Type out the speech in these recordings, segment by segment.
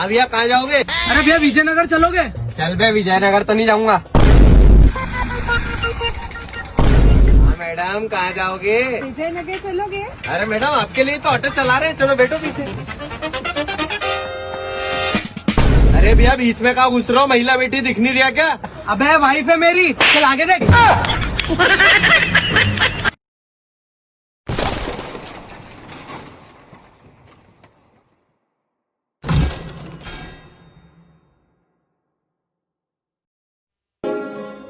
हाँ भैया, कहाँ जाओगे? अरे भैया विजयनगर चलोगे? चल बे, विजयनगर तो नहीं जाऊंगा। हाँ मैडम, कहाँ जाओगे? विजयनगर चलोगे? अरे मैडम, आपके लिए तो ऑटो चला रहे हैं, चलो बैठो पीछे। अरे भैया, बीच में कहाँ घुस रहे हो? महिला बेटी दिख नहीं रहा क्या? अबे वाइफ है मेरी, चल आगे देख।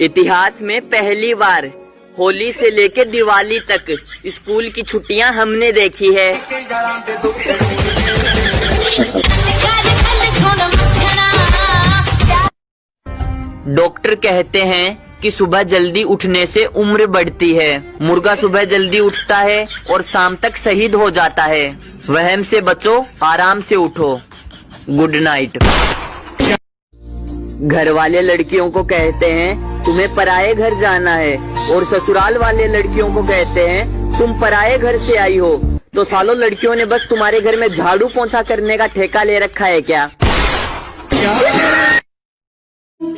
इतिहास में पहली बार होली से लेकर दिवाली तक स्कूल की छुट्टियां हमने देखी है। डॉक्टर कहते हैं कि सुबह जल्दी उठने से उम्र बढ़ती है। मुर्गा सुबह जल्दी उठता है और शाम तक शहीद हो जाता है। वहम से बचो, आराम से उठो। Good night. घर वाले लड़कियों को कहते हैं तुम्हें पराये घर जाना है, और ससुराल वाले लड़कियों को कहते हैं तुम पराये घर से आई हो। तो सालों लड़कियों ने बस तुम्हारे घर में झाड़ू पोंछा करने का ठेका ले रखा है क्या?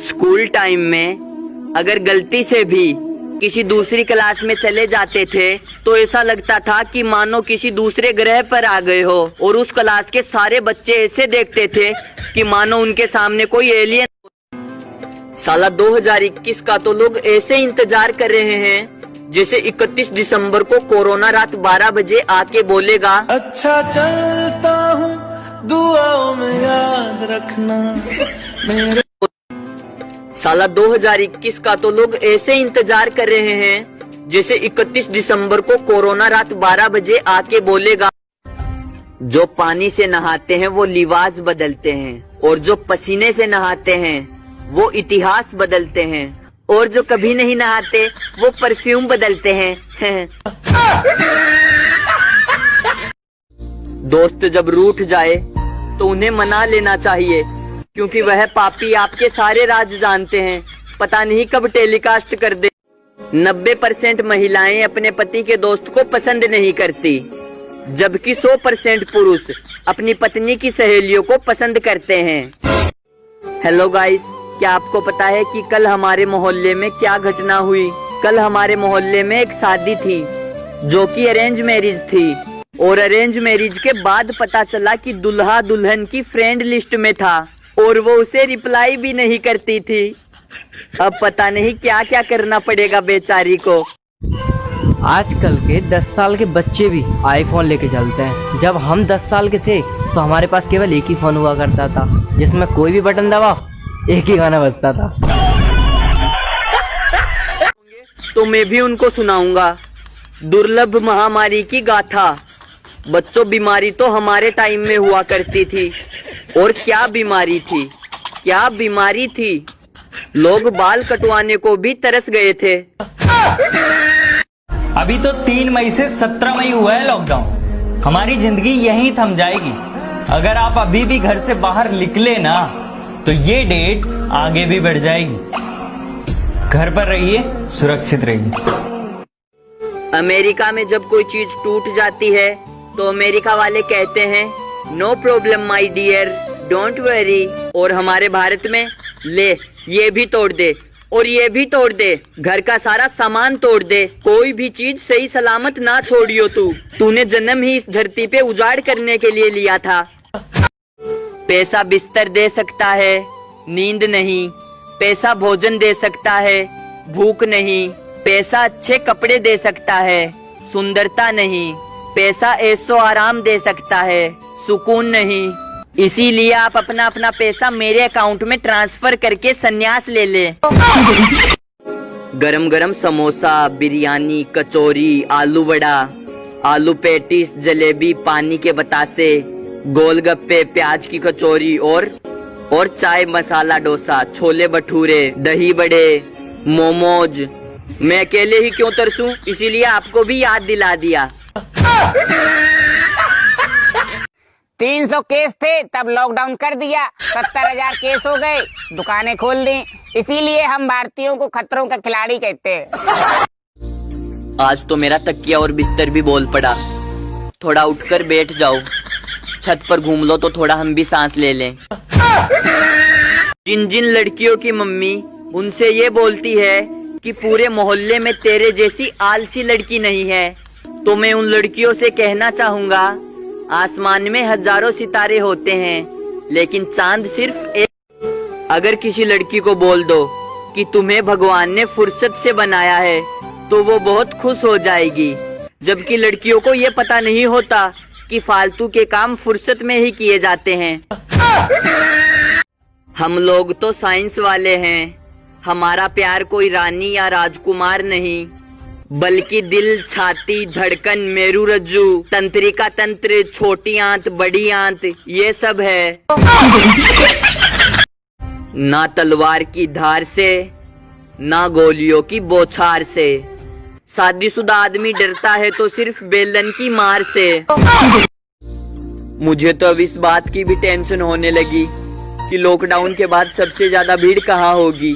स्कूल टाइम में अगर गलती से भी किसी दूसरी क्लास में चले जाते थे तो ऐसा लगता था कि मानो किसी दूसरे ग्रह पर आ गए हो, और उस क्लास के सारे बच्चे ऐसे देखते थे कि मानो उनके सामने कोई एलियन। साला 2021 का तो लोग ऐसे इंतजार कर रहे हैं जैसे 31 दिसंबर को कोरोना रात 12 बजे आके बोलेगा, अच्छा चलता हूँ, दुआओं में याद रखना मेरे। साला 2021 का तो लोग ऐसे इंतजार कर रहे हैं जैसे 31 दिसंबर को कोरोना रात 12 बजे आके बोलेगा, जो पानी से नहाते हैं वो लिबास बदलते हैं, और जो पसीने से नहाते हैं वो इतिहास बदलते हैं, और जो कभी नहीं नहाते वो परफ्यूम बदलते हैं। दोस्त जब रूठ जाए तो उन्हें मना लेना चाहिए, क्योंकि वह पापी आपके सारे राज जानते हैं, पता नहीं कब टेलीकास्ट कर दे। 90% महिलाएं अपने पति के दोस्त को पसंद नहीं करती, जबकि 100% पुरुष अपनी पत्नी की सहेलियों को पसंद करते हैं। हेलो गाइस, क्या आपको पता है कि कल हमारे मोहल्ले में क्या घटना हुई? कल हमारे मोहल्ले में एक शादी थी जो कि अरेंज मैरिज थी, और अरेंज मैरिज के बाद पता चला कि दुल्हा दुल्हन की फ्रेंड लिस्ट में था, और वो उसे रिप्लाई भी नहीं करती थी। अब पता नहीं क्या क्या करना पड़ेगा बेचारी को। आजकल के 10 साल के बच्चे भी आईफोन लेके चलते हैं। जब हम 10 साल के थे तो हमारे पास केवल एक ही फोन हुआ करता था, जिसमें कोई भी बटन दबाओ एक ही गाना बजता था। तो मैं भी उनको सुनाऊंगा दुर्लभ महामारी की गाथा। बच्चों, बीमारी तो हमारे टाइम में हुआ करती थी, और क्या बीमारी थी, क्या बीमारी थी। लोग बाल कटवाने को भी तरस गए थे। अभी तो 3 मई से 17 मई हुआ है लॉकडाउन। हमारी जिंदगी यहीं थम जाएगी। अगर आप अभी भी घर से बाहर निकले ना तो ये डेट आगे भी बढ़ जाएगी। घर पर रहिए, सुरक्षित रहिए। अमेरिका में जब कोई चीज टूट जाती है तो अमेरिका वाले कहते हैं no problem my dear, don't worry. और हमारे भारत में ले ये भी तोड़ दे और ये भी तोड़ दे, घर का सारा सामान तोड़ दे, कोई भी चीज सही सलामत ना छोड़ियो। तूने जन्म ही इस धरती पे उजाड़ करने के लिए लिया था। पैसा बिस्तर दे सकता है, नींद नहीं। पैसा भोजन दे सकता है, भूख नहीं। पैसा अच्छे कपड़े दे सकता है, सुंदरता नहीं। पैसा ऐशो आराम दे सकता है, सुकून नहीं। इसीलिए आप अपना अपना पैसा मेरे अकाउंट में ट्रांसफर करके संन्यास ले ले। गरम गरम समोसा, बिरयानी, कचौरी, आलू वड़ा, आलू पेटिस, जलेबी, पानी के बतासे, गोलगप्पे, प्याज की कचौरी और चाय मसाला डोसा, छोले भटूरे, दही बड़े, मोमोज। मैं अकेले ही क्यों तरसूं, इसीलिए आपको भी याद दिला दिया। 300 केस थे तब लॉकडाउन कर दिया, 70,000 केस हो गए, दुकानें खोल दी। इसीलिए हम भारतीयों को खतरों का खिलाड़ी कहते हैं। आज तो मेरा तकिया और बिस्तर भी बोल पड़ा। थोड़ा उठकर बैठ जाओ, छत पर घूम लो तो थोड़ा हम भी सांस ले लें। जिन जिन लड़कियों की मम्मी उनसे ये बोलती है कि पूरे मोहल्ले में तेरे जैसी आलसी लड़की नहीं है, तो मैं उन लड़कियों से कहना चाहूंगा, आसमान में हजारों सितारे होते हैं लेकिन चांद सिर्फ एक। अगर किसी लड़की को बोल दो कि तुम्हें भगवान ने फुर्सत से बनाया है तो वो बहुत खुश हो जाएगी, जबकि लड़कियों को ये पता नहीं होता कि फालतू के काम फुर्सत में ही किए जाते हैं। हम लोग तो साइंस वाले हैं, हमारा प्यार कोई रानी या राजकुमार नहीं, बल्कि दिल, छाती, धड़कन, मेरुरज्जु, तंत्रिका तंत्र, छोटी आंत, बड़ी आंत, ये सब है। ना तलवार की धार से, ना गोलियों की बौछार से। शादीशुदा आदमी डरता है तो सिर्फ बेलन की मार से। मुझे तो अब इस बात की भी टेंशन होने लगी कि लॉकडाउन के बाद सबसे ज्यादा भीड़ कहाँ होगी,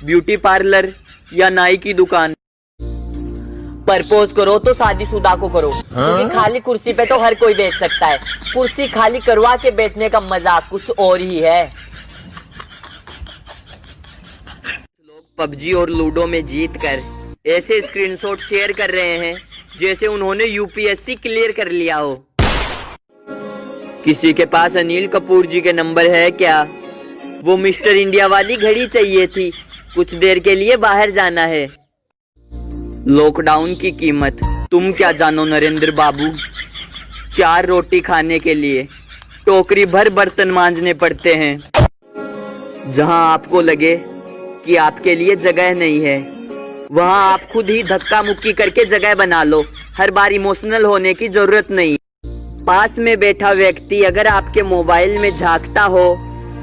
ब्यूटी पार्लर या नाई की दुकान। प्रपोज करो तो शादीशुदा को करो, क्योंकि खाली कुर्सी पे तो हर कोई बैठ सकता है, कुर्सी खाली करवा के बैठने का मजा कुछ और ही है। लोग पबजी और लूडो में जीत कर ऐसे स्क्रीनशॉट शेयर कर रहे हैं जैसे उन्होंने यूपीएससी क्लियर कर लिया हो। किसी के पास अनिल कपूर जी के नंबर है क्या? वो मिस्टर इंडिया वाली घड़ी चाहिए थी, कुछ देर के लिए बाहर जाना है। लॉकडाउन की कीमत तुम क्या जानो नरेंद्र बाबू, 4 रोटी खाने के लिए टोकरी भर बर्तन मांजने पड़ते हैं। जहां आपको लगे कि आपके लिए जगह नहीं है, वहां आप खुद ही धक्का मुक्की करके जगह बना लो, हर बार इमोशनल होने की जरूरत नहीं। पास में बैठा व्यक्ति अगर आपके मोबाइल में झांकता हो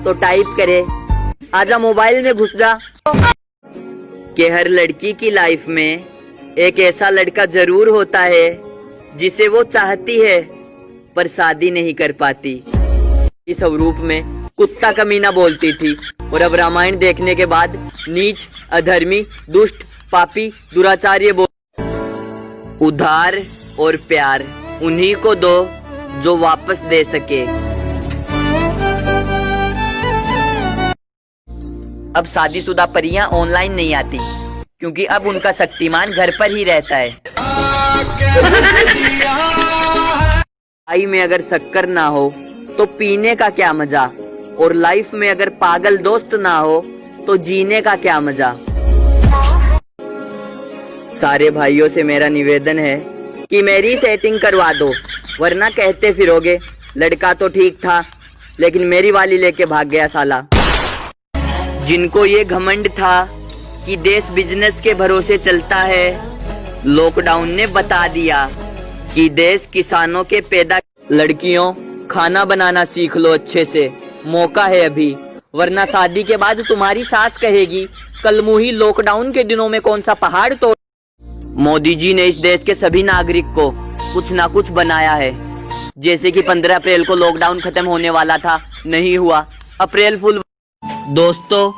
तो टाइप करे, आजा मोबाइल में घुस जा। कि हर लड़की की लाइफ में एक ऐसा लड़का जरूर होता है जिसे वो चाहती है पर शादी नहीं कर पाती। इस स्वरूप में कुत्ता कमीना बोलती थी और अब रामायण देखने के बाद नीच, अधर्मी, दुष्ट, पापी, दुराचार्य बोल। उधार और प्यार उन्हीं को दो जो वापस दे सके। अब शादीशुदा परियां ऑनलाइन नहीं आती क्योंकि अब उनका शक्तिमान घर पर ही रहता है। चाय में अगर शक्कर ना हो तो पीने का क्या मजा, और लाइफ में अगर पागल दोस्त ना हो तो जीने का क्या मजा। सारे भाइयों से मेरा निवेदन है कि मेरी सेटिंग करवा दो, वरना कहते फिरोगे लड़का तो ठीक था लेकिन मेरी वाली लेके भाग गया साला। जिनको ये घमंड था कि देश बिजनेस के भरोसे चलता है, लॉकडाउन ने बता दिया कि देश किसानों के पैदा। लड़कियों, खाना बनाना सीख लो अच्छे से, मौका है अभी, वरना शादी के बाद तुम्हारी सास कहेगी कल मुही लॉकडाउन के दिनों में कौन सा पहाड़ तोड़। मोदी जी ने इस देश के सभी नागरिक को कुछ ना कुछ बनाया है, जैसे कि 15 अप्रैल को लॉकडाउन खत्म होने वाला था, नहीं हुआ, अप्रैल फुल। दोस्तों,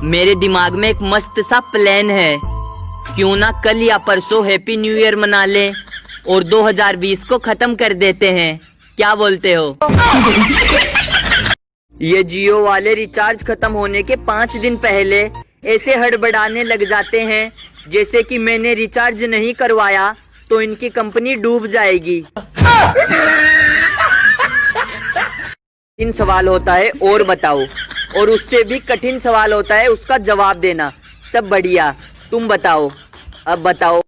मेरे दिमाग में एक मस्त सा प्लान है, क्यों ना कल या परसों हैप्पी न्यू ईयर मना लें और 2020 को खत्म कर देते हैं, क्या बोलते हो? ये जियो वाले रिचार्ज खत्म होने के 5 दिन पहले ऐसे हड़बड़ाने लग जाते हैं जैसे कि मैंने रिचार्ज नहीं करवाया तो इनकी कंपनी डूब जाएगी। इन सवाल होता है और बताओ, और उससे भी कठिन सवाल होता है उसका जवाब देना। सब बढ़िया, तुम बताओ, अब बताओ।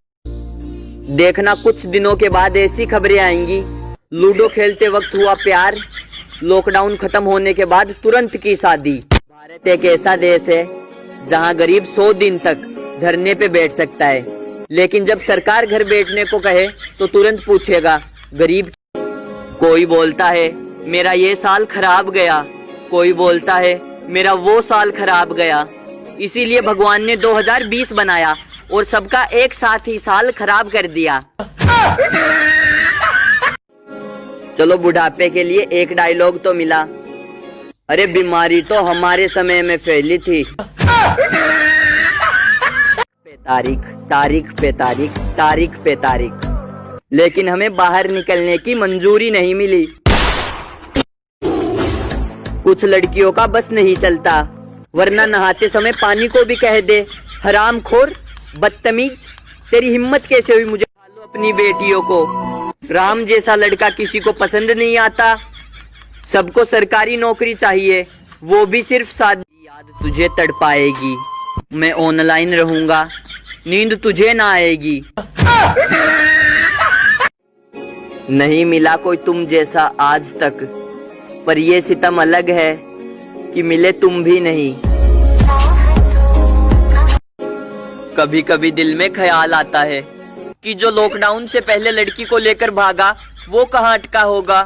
देखना कुछ दिनों के बाद ऐसी खबरें आएंगी, लूडो खेलते वक्त हुआ प्यार, लॉकडाउन खत्म होने के बाद तुरंत की शादी। भारत एक ऐसा देश है जहां गरीब 100 दिन तक धरने पे बैठ सकता है, लेकिन जब सरकार घर बैठने को कहे तो तुरंत पूछेगा गरीब। कोई बोलता है मेरा ये साल खराब गया, कोई बोलता है मेरा वो साल खराब गया, इसीलिए भगवान ने 2020 बनाया और सबका एक साथ ही साल खराब कर दिया। चलो बुढ़ापे के लिए एक डायलॉग तो मिला, अरे बीमारी तो हमारे समय में फैली थी। तारीख तारीख पे तारीख, तारीख पे तारीख, लेकिन हमें बाहर निकलने की मंजूरी नहीं मिली। कुछ लड़कियों का बस नहीं चलता, वरना नहाते समय पानी को भी कह दे हरामखोर, बदतमीज। तेरी हिम्मत कैसे हुई मुझे लो अपनी बेटियों को। राम जैसा लड़का किसी को पसंद नहीं आता। सबको सरकारी नौकरी चाहिए, वो भी सिर्फ शादी। याद तुझे तड़पाएगी, मैं ऑनलाइन रहूंगा, नींद तुझे ना आएगी। नहीं मिला कोई तुम जैसा आज तक, पर ये सितम अलग है कि मिले तुम भी नहीं। कभी कभी दिल में ख्याल आता है कि जो लॉकडाउन से पहले लड़की को लेकर भागा वो कहाँ अटका होगा।